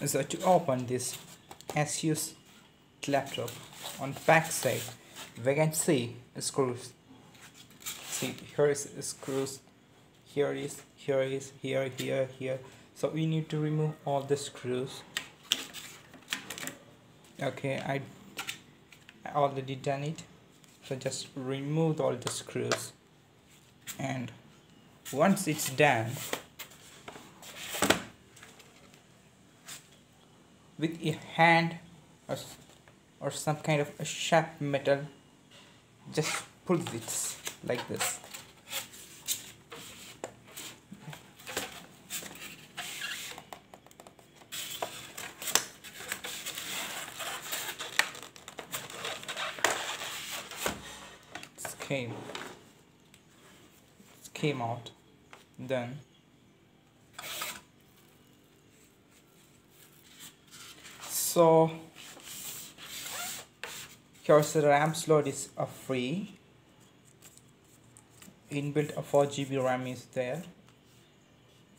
So to open this Asus laptop, on the back side we can see screws. See, here is screws, here is, here. So we need to remove all the screws. Okay, I already done it. So just remove all the screws, and once it's done, with a hand or some kind of a sharp metal, just pull this like this. It came out. Then so here's the RAM slot is free. Inbuilt a 4 GB RAM is there.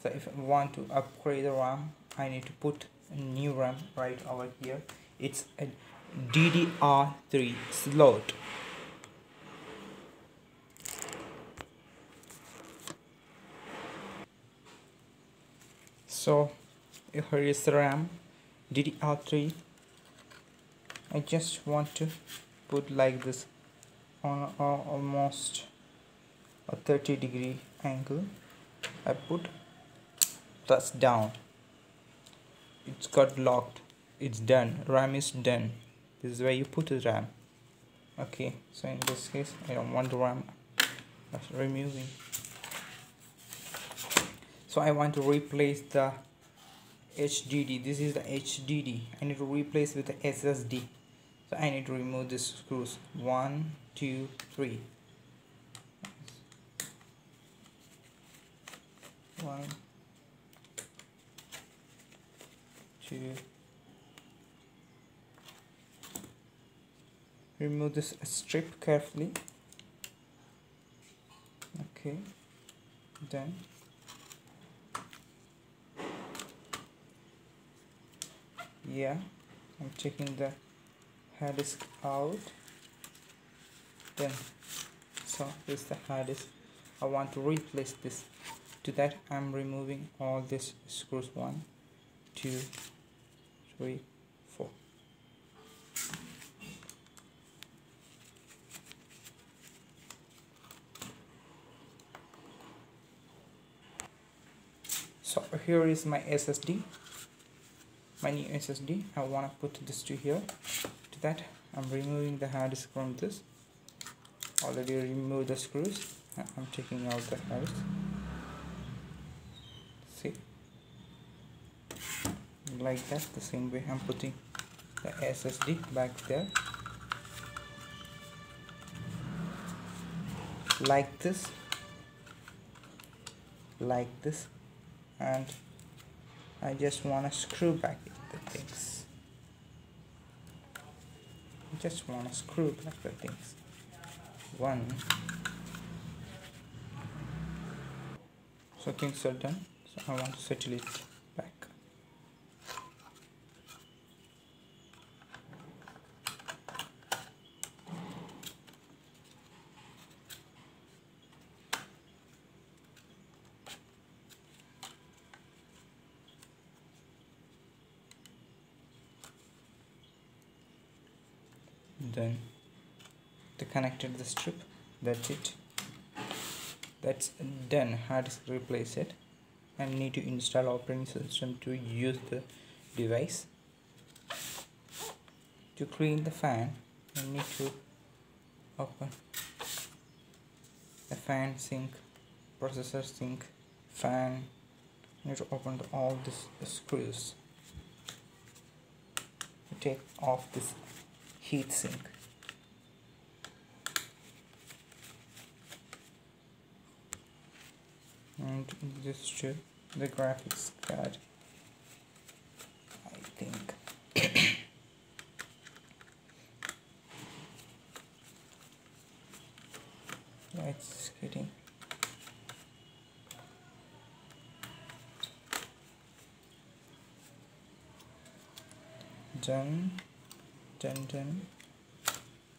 So if I want to upgrade the RAM, I need to put a new RAM right over here. It's a DDR3 slot. So here is the RAM, DDR3. I just want to put like this on almost a 30-degree angle. I put, that's down. It's got locked. It's done. RAM is done. This is where you put the RAM. Okay, so in this case I don't want the RAM. That's removing. So I want to replace the HDD. This is the HDD. I need to replace with the SSD. So I need to remove these screws. 1, 2, 3. 1, 2. Remove this strip carefully. Okay. Then yeah, I'm taking the hard disk out. Then so this is the hard disk. I want to replace this. To that I'm removing all these screws. 1, 2, 3, 4. So here is my SSD, my new SSD. I want to put this to here. To that I'm removing the hard disk from this. Already removed the screws. I'm taking out the hard disk. See, like that. The same way I'm putting the SSD back there, like this, and I just want to screw back the things. Just want to screw back the things. 1. So things are done. So I want to settle it back. Then they connected the strip. That's it. That's done. Hard disk replace it. I need to install operating system to use the device. To clean the fan, I need to open the fan sink, processor sink, fan. I need to open all these screws to take off this heat sink. And this too, the graphics card, I think. Yeah, it's getting. Done. Done.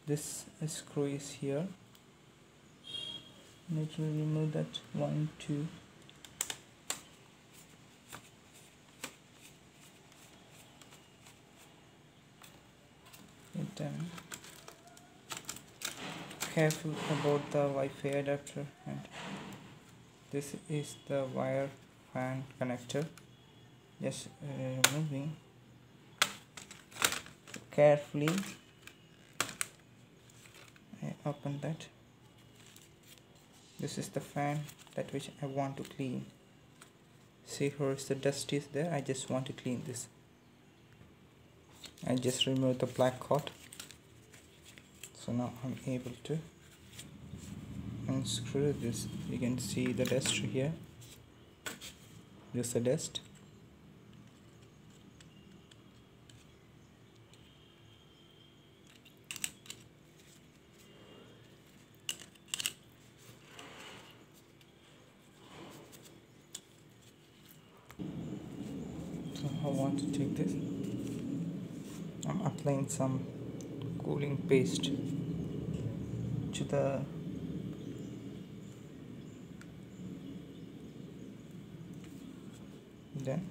This screw is here. Need to remove that 1, 2. Done. Careful about the Wi-Fi adapter, and this is the wire fan connector. Just removing carefully. I open that. This is the fan that which I want to clean. See, here is the dust is there. I just want to clean this. I just remove the black coat. So now I'm able to unscrew this. You can see the dust here. This is the dust. So I want to take this. I'm applying some cooling paste to the then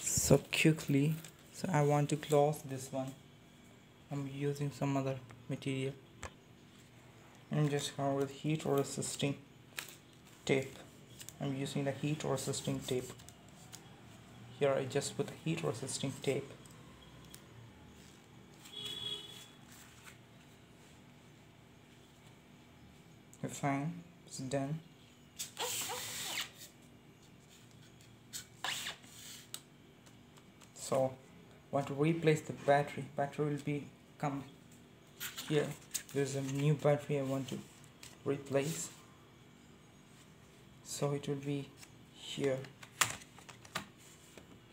so quickly. So I want to close this one. I'm using some other material. I'm just going with heat resisting tape. I'm using the heat resisting tape. Here I just put the heat resisting tape. Fine, it's done. So want to replace the battery. Battery will be come here. There's a new battery I want to replace. So it will be here.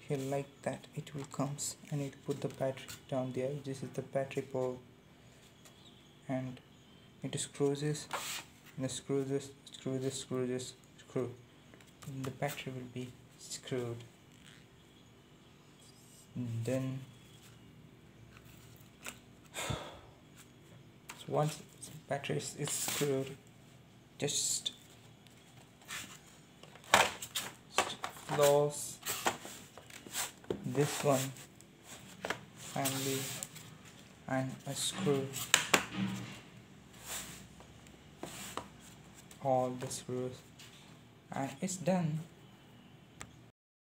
Here like that. It will comes and it put the battery down there. This is the battery pole, and it screws this, and screw this, screw this, screw this, screw. And the battery will be screwed. Then so once the battery is screwed, just close this one finally and a screw all the screws, and it's done.